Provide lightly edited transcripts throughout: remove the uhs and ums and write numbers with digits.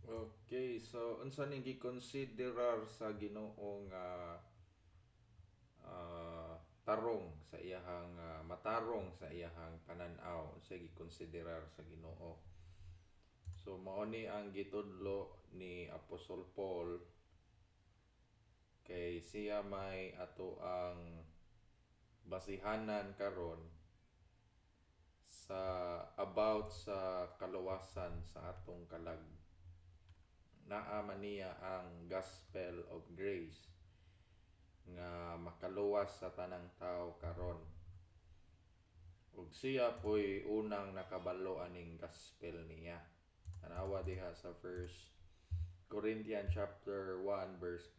Okay, so unsa ning gikonsiderar sa Ginoo nga tarong sa iyahang matarong sa iyahang pananaw sa gikonsiderar sa Ginoo. So mao ni ang gitudlo ni Apostol Paul kay siya may ato ang basihanan karon sa about sa kaluwasan sa atong kalag. Naa man niya ang gospel of grace nga makaluwas sa tanang tao karon. Ug siya po'y unang nakabalo aning gospel niya. Tanawa diha sa first Corinthians chapter 1 verse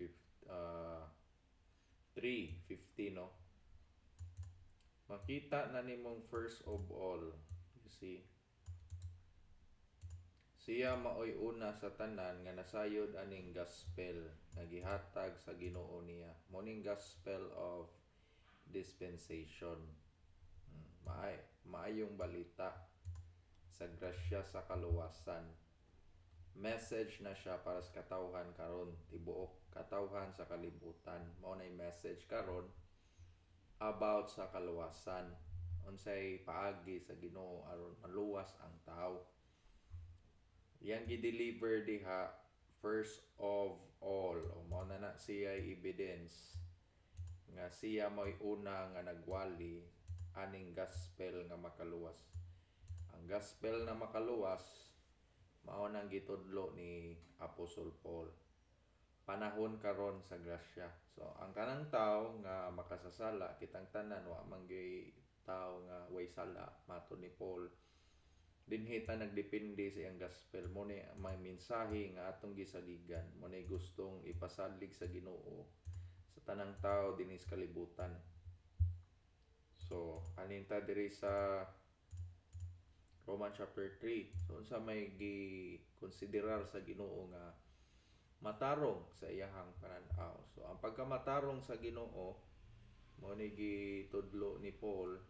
3:15, no. Makita na nimong first of all, you see, siya maoy una sa tanan nga nasayod aning gospel nga gihatag sa Ginoo niya. Morning gospel of dispensation. Maayong balita sa grasya sa kaluwasan. Message na siya para sa katawhan karon, tibuok katawhan sa kalibutan. Mao nay message karon about sa kaluwasan. Unsay paagi sa Ginoo aron maluwas ang tao. Yang gi-deliver diha first of all. O mao na siya evidence nga siya may una nga nagwali aning gospel nga makaluwas. Ang gospel na makaluwas mao nang gitudlo ni Apostol Paul. Panahon karon sa grasya. So ang kanang tao nga makasasala, kitang tanan wa man gyud tao nga way sala matud ni Paul. Dinhi ta nagdepende sa iyang gospel. Mo ni may mensahe nga atong gisaligan, mo ni gustong ipasalig sa Ginoo sa tanang tao dinhi sa kalibutan. So aninta diri sa Romans chapter 3. So unsa may gi-konsiderar sa Ginoo nga matarong sa iyahang pananaw. So ang pagkamatarong sa Ginoo mo ni gitudlo ni Paul,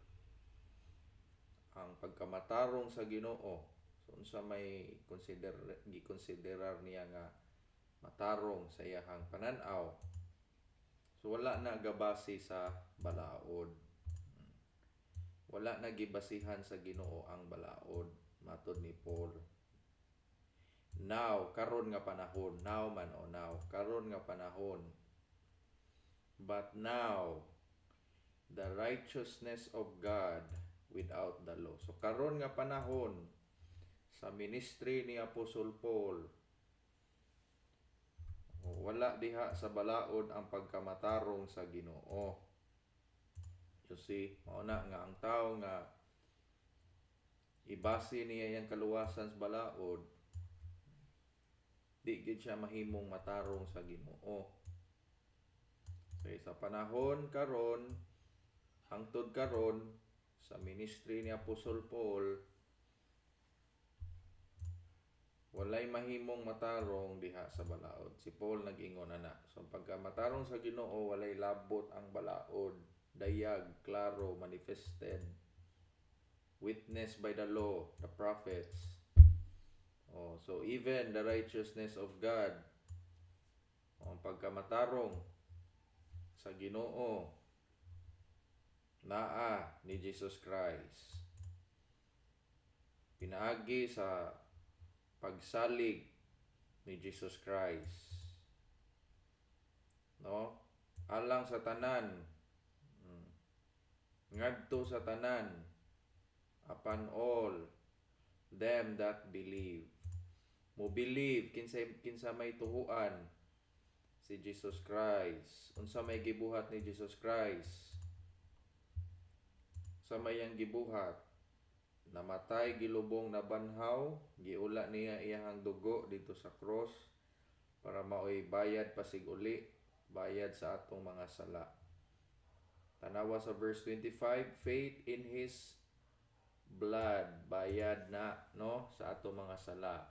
ang pagkamatarong sa Ginoo. So unsa may gikonsiderar niya nga matarong sa iyahang pananaw. So wala na gabase sa balaod. Wala na gibasihan sa Ginoo ang balaod matud ni Paul. Now, karon nga panahon, now man o now, karon nga panahon. But now, the righteousness of God without the law. So karon nga panahon sa ministry ni Apostol Paul, wala diha sa balaod ang pagkamatarong sa Ginoo. You see, mao na nga ang tao nga ibase niya yang kaluwasan sa balaod, di gid siya mahimong matarong sa Ginoo. So sa panahon karon, hangtod karon sa ministry ni Apostol Paul, walay mahimong matarong diha sa balaod. Si Paul nag-ingon ana. So pagka matarong sa Ginoo, walay labot ang balaod, dayag, klaro, manifested, witnessed by the law, the prophets. So even the righteousness of God, ang pagkamatarong sa Ginoo, naa ni Jesus Christ. Pinaagi sa pagsalig ni Jesus Christ. No? Alang sa tanan. Ngadto sa tanan. Upon all them that believe. Mo believe kinsa may tuhuan si Jesus Christ. Unsa may gibuhat ni Jesus Christ? Sa mayang gibuhat, namatay, gilubong, nabanhaw, giula niya iyang dugo dito sa cross para maoy bayad pasig uli, bayad sa atong mga sala. Tanawa sa verse 25, faith in His blood, bayad na, no, sa atong mga sala.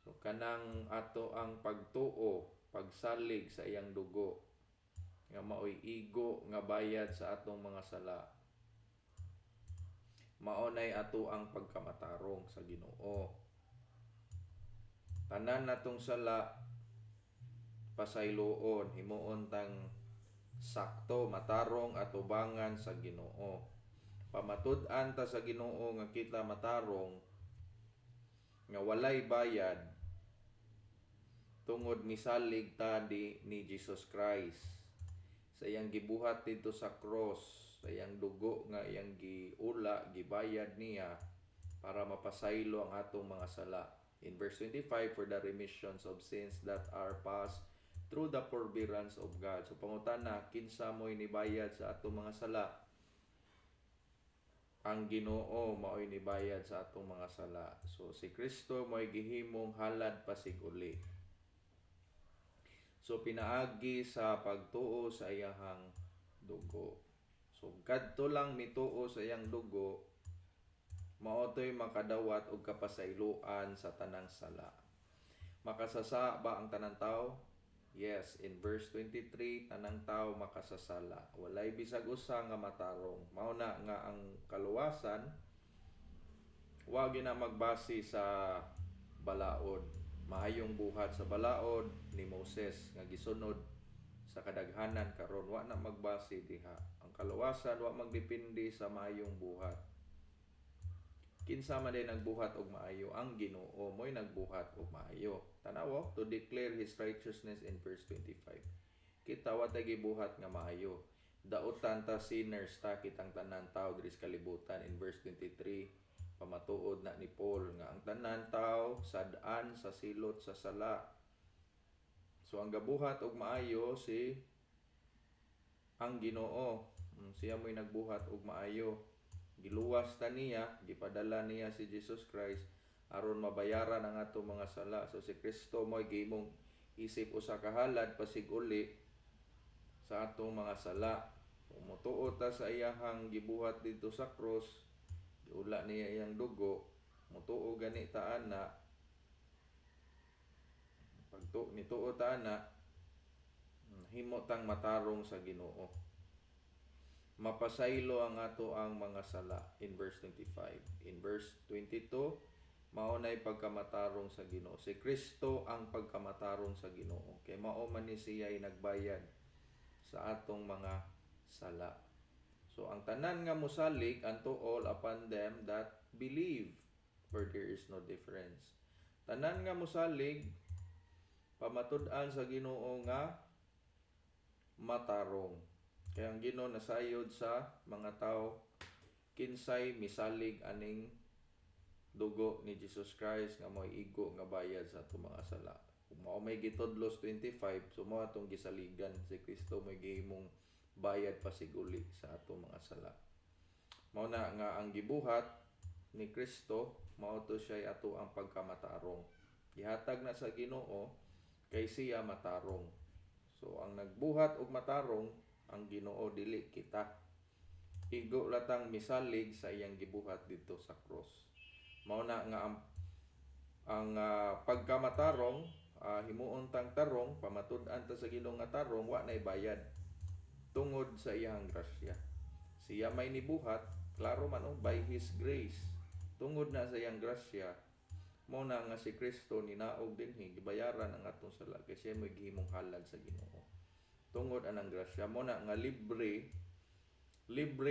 So kanang ato ang pagtuo, pagsalig sa iyang dugo, nga maoy igo nga bayad sa atong mga sala. Maunay ato ang pagkamatarong sa Ginoo. Tanan natong sala pasayloon, himuon tang sakto, matarong at ubangan sa Ginoo. Pamatud-an ta sa Ginoo nga kita matarong nga walay bayad tungod misalig ta ni Jesus Christ sa iyang gibuhat dito sa cross, sa iyang dugo nga iyang giula, gibayad niya para mapasaylo ang atong mga sala. In verse 25, for the remissions of sins that are past through the forbearance of God. So pangutana, kinsa mo'y nibayad sa atong mga sala? Ang Ginoo mao'y nibayad sa atong mga sala. So si Kristo mo'y gihimong halad pasiguli. So pinaagi sa pagtuo sa iyahang dugo. So kadto lang mituo sa iyang dugo, maotoy makadawat og kapasayloan sa tanang sala. Makasasa ba ang tanang tao? Yes, in verse 23, tanang tao makasasala. Walay bisag usa nga matarong. Mao na nga ang kaluwasan wa gyud na magbase sa balaod. Maayong buhat sa balaod ni Moses nga gisunod sa kadaghanan karon, wa na magbase diha. Ang kaluwasan wa magdepende sa maayong buhat. Kinsa man din nagbuhat og maayo? Ang Ginoo mo'y nagbuhat og maayo. Tanaw, to declare His righteousness in verse 25. Kita wa tay gibuhat nga maayo. Dautan ta sinners ta, kitang tanan tao diri sa kalibutan. In verse 23, pamatuod na ni Paul nga ang tanan tao sad-an sa silot sa sala. So ang gabuhat og maayo si ang Ginoo. Siya mo'y nagbuhat og maayo. Giluwas ta niya, gipadala niya si Jesus Christ aron mabayaran ang atong mga sala. So si Kristo mo'y gihimong isip usa ka halad pasiguli sa atong mga sala. Mutuo ta sa iyahang gibuhat dito sa cross, giula niya iyang dugo, mutuo gani ta ana. Pag nituo ta ana, himo tang matarong sa Ginoo. Mapasaylo ang ato ang mga sala in verse 25. In verse 22, maunay pagkamatarong sa Ginoo. Si Kristo ang pagkamatarong sa Ginoo. Kay mao man ni siya'y nagbayad sa atong mga sala. So ang tanan nga mosalig unto all upon them that believe, for there is no difference. Tanan nga mosalig pamatud-an sa Ginoo nga matarong. Kaya ang Ginoo nasayod sa mga tao kinsay misalig aning dugo ni Jesus Christ nga mo'y igo nga bayad sa atong mga sala. Kung mao may gitudlos 25, so mao atong gisaligan si Kristo mo'y gihimong bayad pasiguli sa atong mga sala. Mao na nga ang gibuhat ni Kristo, mao to siya ato ang pagkamatarong. Gihatag na sa Ginoo kay siya matarong. So ang nagbuhat og matarong ang Ginoo, dili kita. Igo latang misalig sa iyang gibuhat dito sa cross. Mao na nga ang pagkamatarong, himuon tang tarong, pamatud-an ta sa Ginoo nga tarong, wa nay bayad tungod sa iyang grasya. Siya may nibuhat, klaro man by His grace. Tungod na sa iyang grasya, mao na nga si Kristo ninaog dinhi, gibayaran ang atong sala kay siya mo'y gihimong halad sa Ginoo. Tungod anang grasya mo na nga libre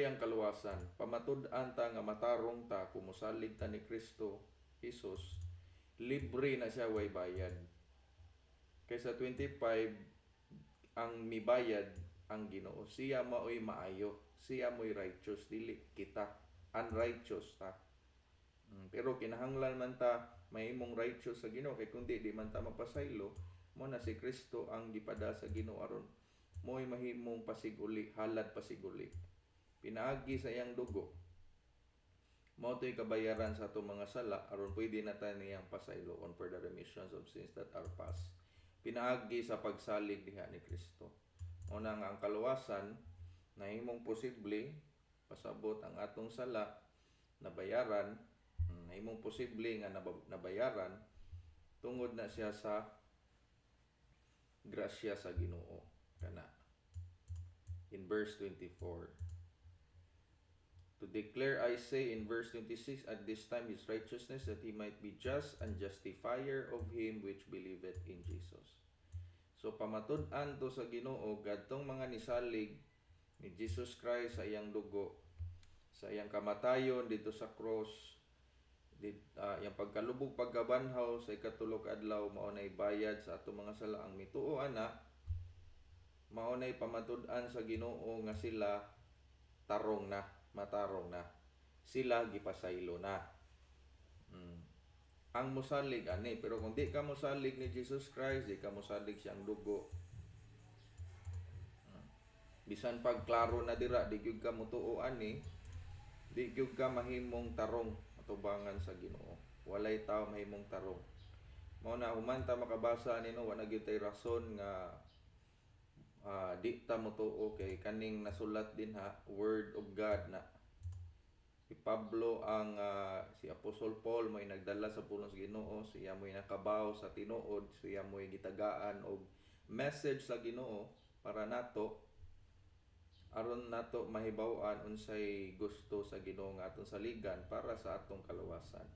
ang kaluwasan. Pamatud-an ta nga matarong ta, kumusalig ta ni Kristo Jesus, libre na siya, way bayad. Kaysa 25, ang mibayad ang Ginoo. Siya mao'y maayo, siya mo'y righteous, dili kita unrighteous ta. Pero kinahanglan man ta may imong righteous sa Ginoo, kay kundi di man ta mapasaylo, mo na si Kristo ang gipada sa Ginoo aron mo'y mahimong pasiguli, halad pasiguli. Pinaagi sa iyang dugo. Mao to'y kabayaran sa atong mga sala aron pwede na ta niyang pasayloon for the remissions of sins that are past. Pinaagi sa pagsalig diha ni Kristo. Mao na nga ang kaluwasan nahimong posible pasabot ang atong sala nabayaran, nahimong posible nga nabayaran tungod na siya sa grasya sa Ginoo. Kana in verse 24, To declare, I say, in verse 26, at this time his righteousness, that he might be just and justifier of him which believeth in Jesus. So pamatud-an to sa Ginoo kadtong mga nisalig ni Jesus Christ sa iyang dugo, sa iyang kamatayon dito sa cross, yung pagkalubog pagkabanhaw sa ikatulog adlaw, maunay bayad sa atong mga sala. Ang mituo ana, maunay pamatud-an sa Ginoo nga sila tarong na, matarong na, sila gipasaylo na. Ang musalig ani, pero kung di ka musalig ni Jesus Christ, di ka musalig siyang dugo, bisan pag klaro na dira, di gyud ka mutuo ani, di gyud ka mahimong tarong atubangan sa Ginoo. Walay tao mahimong tarong. Mao na human ta makabasa nino, wala gyud tay rason nga di ta mutuo kay kaning nasulat din ha, Word of God na. Si Pablo ang si Apostol Paul may nagdala sa pulong sa Ginoo, siya mo'y nakabaw sa tinuod, siya mo'y gitagaan og message sa Ginoo para nato, aron nato mahibaw-an unsay gusto sa Ginoo nga aton saligan para sa atong kaluwasan.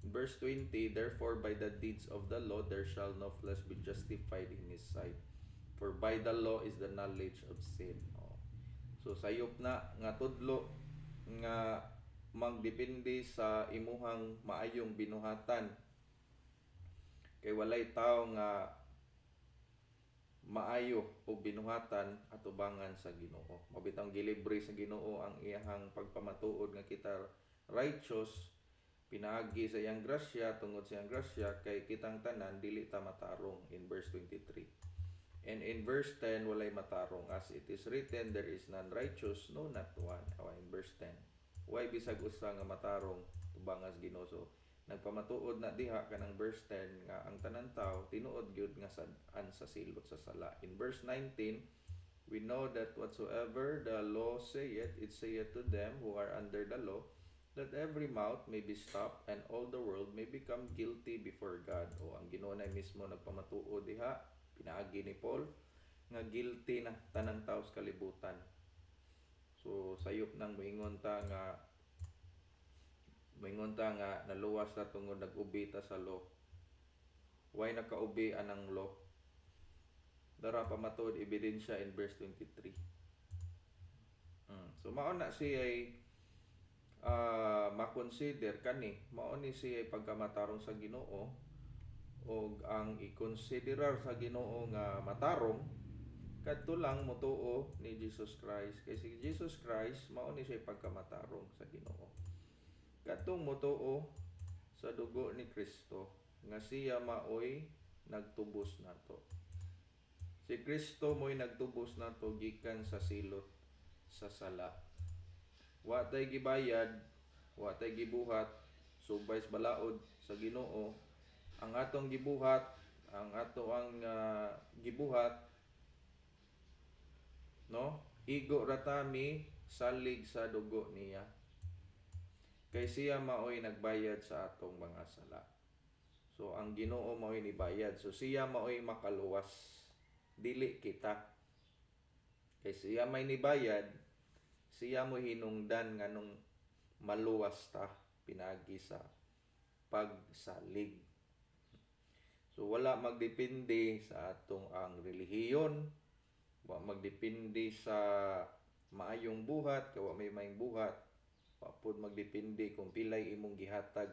Verse 20, therefore by the deeds of the law there shall no flesh be justified in his sight, for by the law is the knowledge of sin. So sayop na nga tudlo nga magdepende sa imuhang maayong binuhatan, kay walay tao nga maayo o binuhatan atubangan sa Ginoo. Mabitang gilibre sa Ginoo ang iyang pagpamatuod nga kita righteous, pinaagi sa iyang grasya, tungod sa iyang grasya, kay kitang tanan dili ta matarong, in verse 23. And in verse 10, walay matarong, as it is written, there is none righteous, no not one. In verse 10, why bisag usa nga matarong tubangas Ginoo. So nagpamatuod na diha kanang verse 10 nga ang tanan tawo tinuod gyud nga sad-an sa silot sa sala. In verse 19, we know that whatsoever the law saith, it saith to them who are under the law, that every mouth may be stopped and all the world may become guilty before God. Ang Ginoo na mismo nagpamatuod diha, pinaagi ni Paul nga guilty na tanang tao sa kalibutan. So sayop nang moingon ta nga naluwas na tungod nag-ubi ta sa law. Why nakaubi anang law? Dara pa matuod ebidensya in verse 23. So mao na siya ay makonsider kani, mao ni siya ay pagkamatarong sa Ginoo, o ang ikonsiderar sa Ginoo nga matarong kadto lang mutuo ni Jesus Christ. Kay si Jesus Christ mao ni siya pagkamatarong sa Ginoo, kadtong mutuo sa dugo ni Kristo nga siya maoy nagtubos nato. Si Kristo mo'y nagtubos nato gikan sa silot sa sala. Wa tay gibayad, wa tay gibuhat, subay sa balaod sa Ginoo. Ang atong gibuhat, ang gibuhat, no? Igo ratami salig sa dugo niya. Kay siya maoy nagbayad sa atong mga sala. So ang Ginoo maoy nibayad. So siya maoy makaluwas, dili kita. Kay siya may nibayad, siya mo hinungdan nganong maluwas ta pinagi sa pagsalig. So wala magdepende sa atong ang relihiyon, wa magdepende sa maayong buhat, kay wa may maayong buhat, wa pud magdepende kung pilay imong gihatag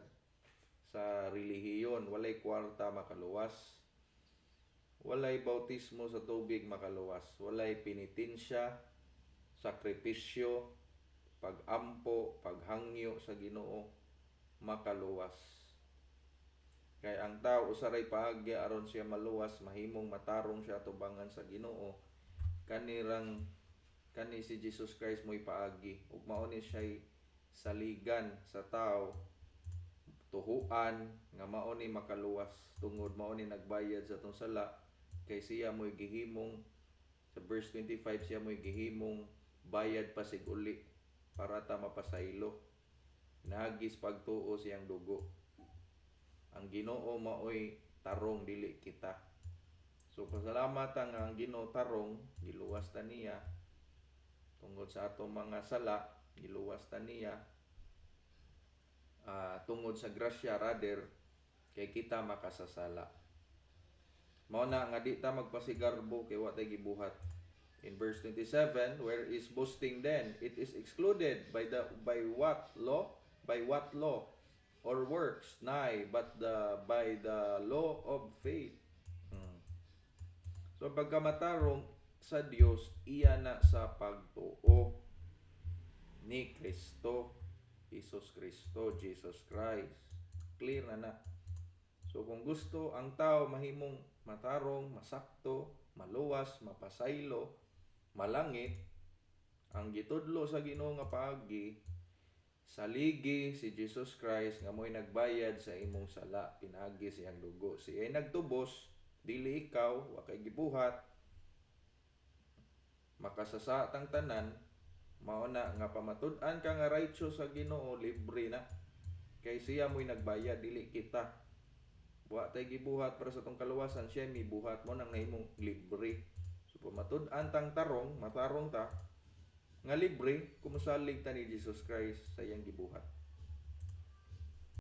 sa relihiyon. Walay kwarta makaluwas, walay bautismo sa tubig makaluwas, walay penitensya, sakripisyo, pagampo, paghangyo sa Ginoo makaluwas. Kay ang tao usaray paagi aron siya maluwas, mahimong matarong siya tubangan sa Ginoo, kani si Jesus Christ mo'y paagi, ug mao ni siya saligan sa tao, tuhuan nga mao ni makaluwas, tungod mao ni nagbayad sa atong sala. Kay siya mo'y gihimong, sa verse 25, siya mo'y gihimong bayad pa sig-uli para ta mapasaylo, nagis pagtuo siyang dugo. Ang Ginoo maoy tarong, dili kita. So pasalamat ang Ginoo tarong, giluwas ta niya tungod sa atong mga sala, giluwas ta niya tungod sa grasya rather kay kita makasasala. Mao na nga di ta magpasigarbo kay wa tay gibuhat. In verse 27, where is boasting then? It is excluded by what law? By what law or works? Nay, but by the law of faith. So pagkamatarong sa Dios, iya na sa pagtuo ni Kristo, Jesus Kristo, Jesus Christ. Clear na. So kung gusto ang tao mahimong matarong, masakto, maluwas, mapasaylo, malangit, ang gitudlo sa Ginoo nga paagi, saligi si Jesus Christ nga mo'y nagbayad sa imong sala, pinagi siyang dugo. Siya ay nagtubos, dili ikaw, wa kay gibuhat, makasasa tang tanan, mao na nga pamatud-an ka nga righteous sa Ginoo, libre na. Kay siya mo'y nagbayad, dili kita. Wa tay gibuhat para sa tong kaluwasan, siya may buhat mo nang nahimong libre. So pamatud-an tang tarong, matarong ta nga libre kumusalig ta ni Jesus Christ sa iyang gibuhat.